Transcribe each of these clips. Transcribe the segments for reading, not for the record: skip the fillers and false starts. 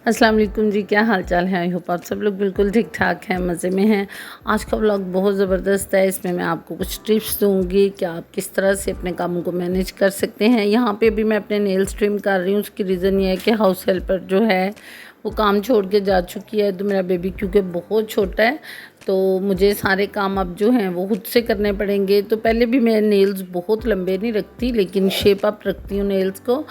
अस्सलाम वालेकुम जी, क्या हाल चाल है। आई होप आप सब लोग बिल्कुल ठीक ठाक हैं, मज़े में हैं। आज का व्लॉग बहुत ज़बरदस्त है। इसमें मैं आपको कुछ टिप्स दूंगी कि आप किस तरह से अपने कामों को मैनेज कर सकते हैं। यहाँ पे अभी मैं अपने नेल्स ट्रिम कर रही हूँ। उसकी रीज़न ये है कि हाउस हेल्पर जो है वो काम छोड़ के जा चुकी है, तो मेरा बेबी क्योंकि बहुत छोटा है तो मुझे सारे काम अब जो हैं वो खुद से करने पड़ेंगे। तो पहले भी मैं नेल्स बहुत लंबे नहीं रखती, लेकिन शेप अप रखती हूँ नेल्स को।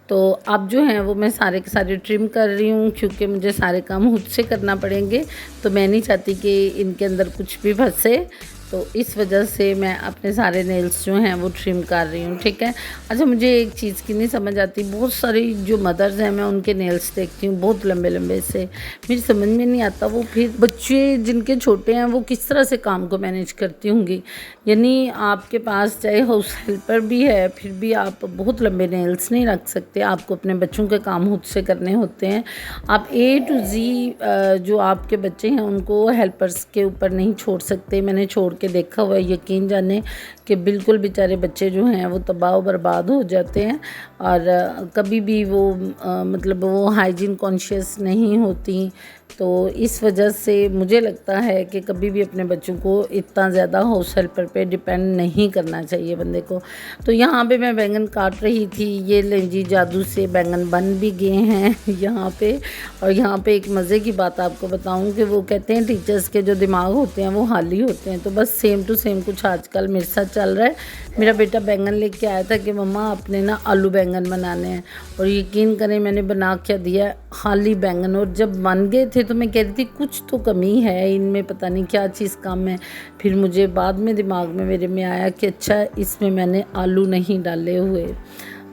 तो अब जो हैं वो मैं सारे के सारे ट्रिम कर रही हूँ, क्योंकि मुझे सारे काम खुद से करना पड़ेंगे। तो मैं नहीं चाहती कि इनके अंदर कुछ भी फंसे, तो इस वजह से मैं अपने सारे नेल्स जो हैं वो ट्रिम कर रही हूँ। ठीक है। अच्छा, मुझे एक चीज़ की नहीं समझ आती, बहुत सारी जो मदर्स हैं मैं उनके नेल्स देखती हूँ बहुत लंबे लंबे से, मेरी समझ में नहीं आता वो फिर बच्चे जिनके छोटे हैं वो किस तरह से काम को मैनेज करती होंगी। यानी आपके पास चाहे हाउस हेल्पर भी है, फिर भी आप बहुत लंबे नेल्स नहीं रख सकते। आपको अपने बच्चों के काम खुद से करने होते हैं। आप A to Z जो आपके बच्चे हैं उनको हेल्पर्स के ऊपर नहीं छोड़ सकते। मैंने छोड़ के देखा हुआ है, यकीन जाने कि बिल्कुल बेचारे बच्चे जो हैं वो तबाह बर्बाद हो जाते हैं। और कभी भी वो मतलब वो हाइजीन कॉन्शियस नहीं होती। तो इस वजह से मुझे लगता है कि कभी भी अपने बच्चों को इतना ज़्यादा हाउस हेल्पर पे डिपेंड नहीं करना चाहिए बंदे को। तो यहाँ पे मैं बैंगन काट रही थी, ये लें जी जादू से बैंगन बन भी गए हैं यहाँ पे। और यहाँ पे एक मज़े की बात आपको बताऊँ कि वो कहते हैं टीचर्स के जो दिमाग होते हैं वो हाली होते हैं। तो बस सेम टू सेम कुछ आजकल मेरे साथ चल रहा है। मेरा बेटा बैंगन लेके आया था कि मम्मा आपने ना आलू बैंगन बनाने हैं, और यकीन करें मैंने बना क्या दिया, खाली बैंगन। और जब बन गए थे तो मैं कह रही थी कुछ तो कमी है इनमें, पता नहीं क्या चीज़ कम है। फिर मुझे बाद में दिमाग में मेरे में आया कि अच्छा इसमें मैंने आलू नहीं डाले हुए।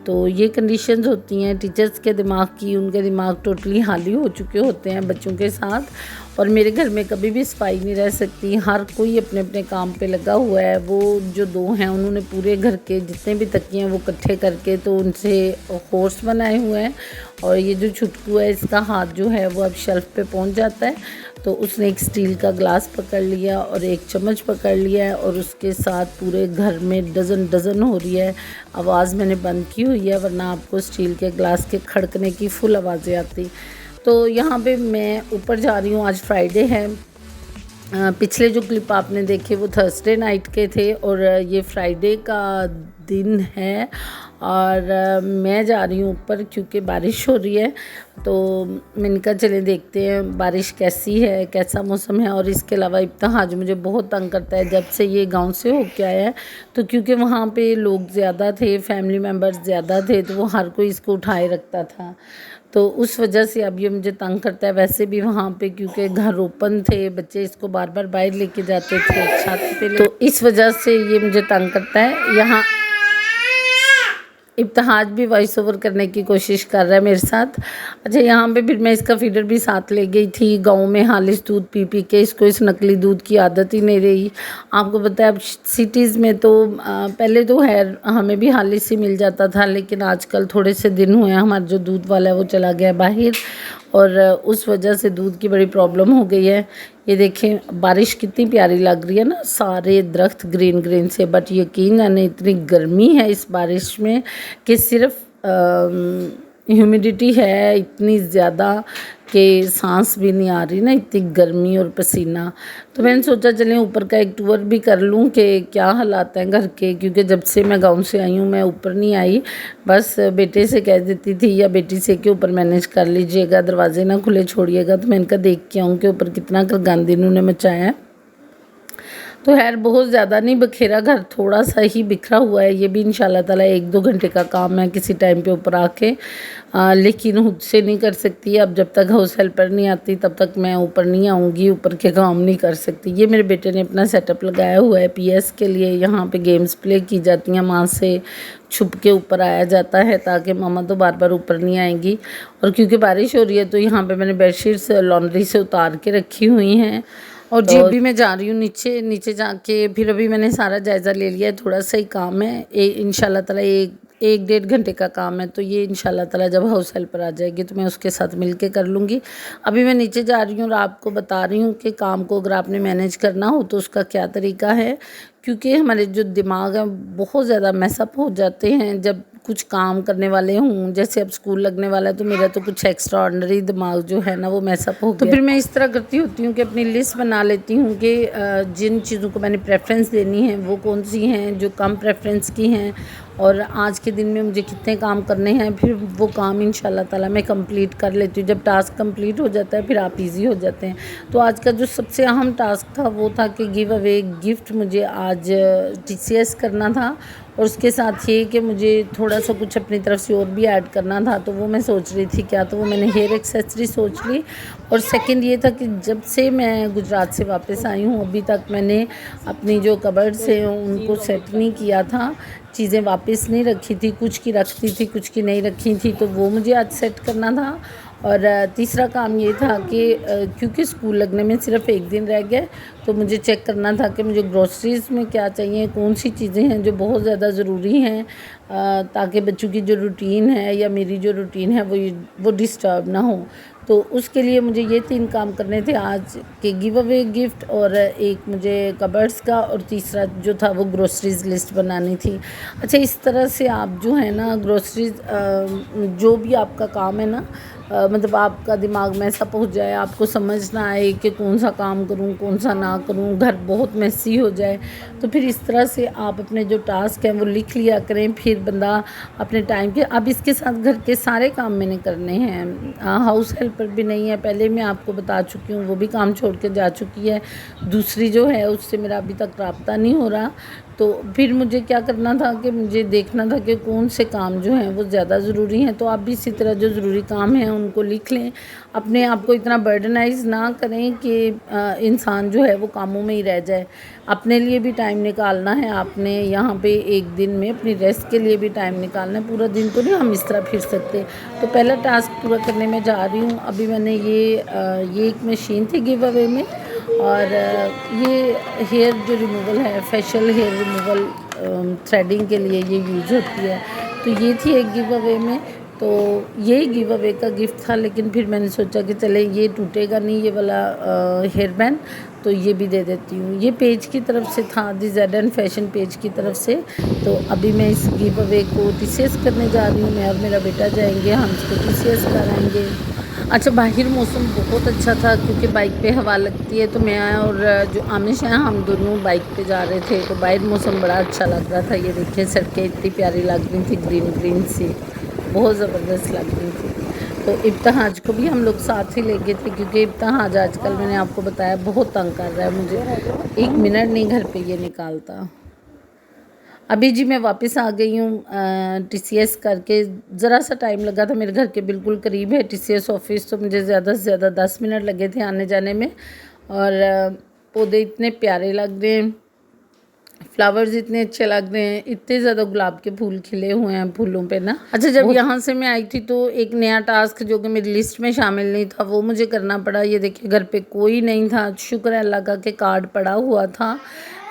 तो ये कंडीशंस होती हैं टीचर्स के दिमाग की, उनके दिमाग टोटली खाली हो चुके होते हैं बच्चों के साथ। और मेरे घर में कभी भी सफाई नहीं रह सकती, हर कोई अपने अपने काम पे लगा हुआ है। वो जो दो हैं उन्होंने पूरे घर के जितने भी तकिए हैं वो इकट्ठे करके तो उनसे होर्स बनाए हुए हैं। और ये जो छुटकू है इसका हाथ जो है वो अब शेल्फ पे पहुंच जाता है। तो उसने एक स्टील का ग्लास पकड़ लिया और एक चम्मच पकड़ लिया है, और उसके साथ पूरे घर में डज़न डज़न हो रही है। आवाज़ मैंने बंद की हुई है, वरना आपको स्टील के ग्लास के खड़कने की फुल आवाज़ें आती। तो यहाँ पे मैं ऊपर जा रही हूँ, आज फ्राइडे है। पिछले जो क्लिप आपने देखे वो थर्सडे नाइट के थे, और ये फ्राइडे का दिन है। और मैं जा रही हूँ ऊपर क्योंकि बारिश हो रही है। तो मैंने कहा चले देखते हैं बारिश कैसी है, कैसा मौसम है। और इसके अलावा इब्तिहाज मुझे बहुत तंग करता है जब से ये गांव से होके आया है। तो क्योंकि वहाँ पे लोग ज़्यादा थे, फैमिली मेम्बर्स ज़्यादा थे, तो वो हर कोई इसको उठाए रखता था। तो उस वजह से अब ये मुझे तंग करता है। वैसे भी वहाँ पे क्योंकि घर ओपन थे, बच्चे इसको बार बार बाहर लेके जाते थे छत पे, तो इस वजह से ये मुझे तंग करता है। यहाँ इब्तिहाज भी वॉइस ओवर करने की कोशिश कर रहा है मेरे साथ। अच्छा, यहाँ पे फिर मैं इसका फीडर भी साथ ले गई थी। गांव में हालिस दूध पी पी के इसको इस नकली दूध की आदत ही नहीं रही। आपको पता है अब सिटीज़ में तो पहले तो है हमें भी हालिस ही मिल जाता था, लेकिन आजकल थोड़े से दिन हुए हैं हमारा जो दूध वाला है वो चला गया बाहर, और उस वजह से दूध की बड़ी प्रॉब्लम हो गई है। ये देखें बारिश कितनी प्यारी लग रही है ना, सारे दरख्त ग्रीन ग्रीन से। बट यकीन है इतनी गर्मी है इस बारिश में कि सिर्फ ह्यूमिडिटी है इतनी ज़्यादा कि सांस भी नहीं आ रही ना, इतनी गर्मी और पसीना। तो मैंने सोचा चलें ऊपर का एक टूर भी कर लूँ कि क्या हालात हैं घर के, क्योंकि जब से मैं गांव से आई हूँ मैं ऊपर नहीं आई। बस बेटे से कह देती थी या बेटी से कि ऊपर मैनेज कर लीजिएगा, दरवाजे ना खुले छोड़िएगा। तो मैंने कहा देख के आऊँ कि ऊपर कितना कर गंद इन्होंने मचाया है। तो खैर बहुत ज़्यादा नहीं बखेरा घर, थोड़ा सा ही बिखरा हुआ है। ये भी इंशाल्लाह ताला 1-2 घंटे का काम है किसी टाइम पे ऊपर आके, लेकिन खुद से नहीं कर सकती। अब जब तक हाउस हेल्पर नहीं आती तब तक मैं ऊपर नहीं आऊँगी, ऊपर के काम नहीं कर सकती। ये मेरे बेटे ने अपना सेटअप लगाया हुआ है PS के लिए। यहाँ पे गेम्स प्ले की जाती हैं, वहाँ से छुप के ऊपर आया जाता है ताकि मामा तो बार बार ऊपर नहीं आएंगी। और क्योंकि बारिश हो रही है तो यहाँ पे मैंने बेडशीट्स लॉन्ड्री से उतार के रखी हुई हैं। और जी अभी मैं जा रही हूँ नीचे। नीचे जाके फिर अभी मैंने सारा जायज़ा ले लिया है, थोड़ा सा ही काम है। इंशाल्लाह ताला एक 1.5 घंटे का काम है। तो ये इंशाल्लाह ताला जब हाउस हेल्पर आ जाएगी तो मैं उसके साथ मिलके कर लूँगी। अभी मैं नीचे जा रही हूँ और आपको बता रही हूँ कि काम को अगर आपने मैनेज करना हो तो उसका क्या तरीका है। क्योंकि हमारे जो दिमाग हैं बहुत ज़्यादा मैसअप हो जाते हैं जब कुछ काम करने वाले हूँ, जैसे अब स्कूल लगने वाला है तो मेरा तो कुछ एक्स्ट्रा ऑर्डिनरी दिमाग जो है ना वो मैसअप हो गया। तो फिर मैं इस तरह करती होती हूँ कि अपनी लिस्ट बना लेती हूँ कि जिन चीज़ों को मैंने प्रेफरेंस देनी है वो कौन सी हैं जो कम प्रेफरेंस की हैं, और आज के दिन में मुझे कितने काम करने हैं, फिर वो काम इंशाल्लाह ताला मैं कंप्लीट कर लेती हूँ। जब टास्क कंप्लीट हो जाता है फिर आप इजी हो जाते हैं। तो आज का जो सबसे अहम टास्क था वो था कि गिव अवे गिफ्ट मुझे आज टीसीएस करना था, और उसके साथ ये कि मुझे थोड़ा सा कुछ अपनी तरफ से और भी ऐड करना था। तो वो मैं सोच रही थी क्या, तो वो मैंने हेयर एक्सेसरी सोच ली। और सेकंड ये था कि जब से मैं गुजरात से वापस आई हूँ अभी तक मैंने अपनी जो कबर्ड्स हैं उनको सेट नहीं किया था, चीज़ें वापस नहीं रखी थी, कुछ की रखती थी कुछ की नहीं रखी थी, तो वो मुझे आज सेट करना था। और तीसरा काम ये था कि क्योंकि स्कूल लगने में सिर्फ एक दिन रह गया, तो मुझे चेक करना था कि मुझे ग्रोसरीज़ में क्या चाहिए, कौन सी चीज़ें हैं जो बहुत ज़्यादा ज़रूरी हैं, ताकि बच्चों की जो रूटीन है या मेरी जो रूटीन है वो डिस्टर्ब ना हो। तो उसके लिए मुझे ये 3 काम करने थे आज के, गिव अवे गिफ्ट, और एक मुझे कबर्ड्स का, और तीसरा जो था वो ग्रोसरीज़ लिस्ट बनानी थी। अच्छा, इस तरह से आप जो है ना ग्रोसरीज़ जो भी आपका काम है ना, मतलब आपका दिमाग में ऐसा पहुंच जाए, आपको समझ ना आए कि कौन सा काम करूं कौन सा ना करूं, घर बहुत मेसी हो जाए, तो फिर इस तरह से आप अपने जो टास्क हैं वो लिख लिया करें। फिर बंदा अपने टाइम के, अब इसके साथ घर के सारे काम मैंने करने हैं, हाउस हेल्पर भी नहीं है, पहले मैं आपको बता चुकी हूँ, वो भी काम छोड़ के जा चुकी है। दूसरी जो है उससे मेरा अभी तक रब्ता नहीं हो रहा। तो फिर मुझे क्या करना था कि मुझे देखना था कि कौन से काम जो हैं वो ज़्यादा ज़रूरी हैं। तो आप भी इसी तरह जो ज़रूरी काम हैं उनको लिख लें, अपने आप को इतना बर्डनाइज ना करें कि इंसान जो है वो कामों में ही रह जाए। अपने लिए भी टाइम निकालना है आपने, यहाँ पे एक दिन में अपनी रेस्ट के लिए भी टाइम निकालना है, पूरा दिन तो नहीं हम इस तरह फिर सकते। तो पहला टास्क पूरा करने में जा रही हूँ। अभी मैंने ये एक मशीन थी गिव अवे में, और ये हेयर जो रिमूवल है, फेशियल हेयर रिमूवल थ्रेडिंग के लिए ये यूज़ होती है, तो ये थी एक गिव अवे में। तो यही गिव अवे का गिफ्ट था, लेकिन फिर मैंने सोचा कि चले ये टूटेगा नहीं ये वाला हेयर बैंड, तो ये भी दे देती हूँ। ये पेज की तरफ से था, दी ज़ेड फैशन पेज की तरफ से। तो अभी मैं इस गिव अवे को टीसीएस करने जा रही हूँ, मैं और मेरा बेटा जाएंगे, हम इसको टीसीएस कराएंगे। अच्छा, बाहर मौसम बहुत अच्छा था क्योंकि बाइक पे हवा लगती है, तो मैं और जो आमिश हैं हम दोनों बाइक पे जा रहे थे, तो बाहर मौसम बड़ा अच्छा लग रहा था। ये देखिए सड़कें इतनी प्यारी लग रही थी, ग्रीन ग्रीन सी, बहुत ज़बरदस्त लग रही थी। तो इब्तिहाज को भी हम लोग साथ ही ले गए थे, क्योंकि इब्तिहाज आजकल मैंने आपको बताया बहुत तंग कर रहा है मुझे, 1 मिनट नहीं घर पे ये निकालता। अभी जी मैं वापस आ गई हूँ टीसीएस करके। ज़रा सा टाइम लगा था, मेरे घर के बिल्कुल करीब है टीसीएस ऑफिस, तो मुझे ज़्यादा से ज़्यादा 10 मिनट लगे थे आने जाने में। और पौधे इतने प्यारे लग रहे हैं, फ्लावर्स इतने अच्छे लग रहे हैं, इतने ज़्यादा गुलाब के फूल खिले हुए हैं फूलों पे ना। अच्छा, जब यहाँ से मैं आई थी तो एक नया टास्क जो कि मेरी लिस्ट में शामिल नहीं था वो मुझे करना पड़ा। ये देखिए घर पे कोई नहीं था, शुक्र है अल्लाह का कि कार्ड पड़ा हुआ था।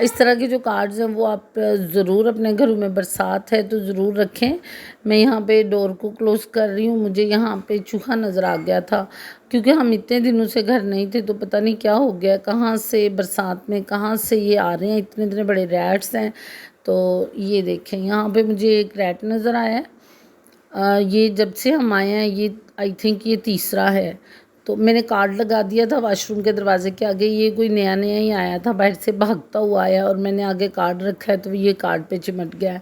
इस तरह के जो कार्ड्स हैं वो आप ज़रूर अपने घरों में, बरसात है तो ज़रूर रखें। मैं यहाँ पे डोर को क्लोज़ कर रही हूँ, मुझे यहाँ पे चूहा नज़र आ गया था, क्योंकि हम इतने दिनों से घर नहीं थे, तो पता नहीं क्या हो गया, कहाँ से बरसात में कहाँ से ये आ रहे हैं, इतने इतने बड़े रैट्स हैं। तो ये देखें यहाँ पे मुझे एक रैट नज़र आया है। ये जब से हम आए हैं ये आई थिंक ये तीसरा है। तो मैंने कार्ड लगा दिया था वाशरूम के दरवाजे के आगे, ये कोई नया नया ही आया था, बाहर से भागता हुआ आया और मैंने आगे कार्ड रखा है तो ये कार्ड पे चिमट गया है।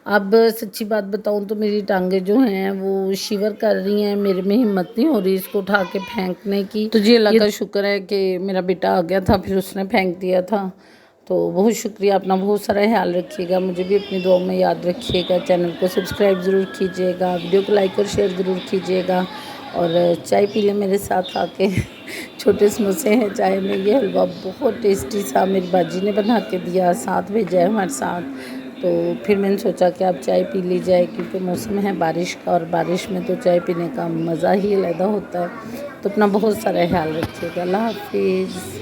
अब सच्ची बात बताऊं तो मेरी टांगें जो हैं वो शिवर कर रही हैं, मेरे में हिम्मत नहीं हो रही इसको उठा के फेंकने की। तो जी अल्लाह का शुक्र है कि मेरा बेटा आ गया था, फिर उसने फेंक दिया था। तो बहुत शुक्रिया, अपना बहुत सारा ख्याल रखिएगा, मुझे भी अपनी दुआओं में याद रखिएगा। चैनल को सब्सक्राइब ज़रूर कीजिएगा, वीडियो को लाइक और शेयर ज़रूर कीजिएगा, और चाय पी लें मेरे साथ आके। छोटे समोसे हैं चाय में, ये हलवा बहुत टेस्टी सा मेरी बाजी ने बना के दिया, साथ भेजा है हमारे साथ। तो फिर मैंने सोचा कि अब चाय पी ली जाए, क्योंकि मौसम है बारिश का, और बारिश में तो चाय पीने का मज़ा ही अलग होता है। तो अपना बहुत सारा ख्याल रखिएगा। अल्लाह हाफिज़।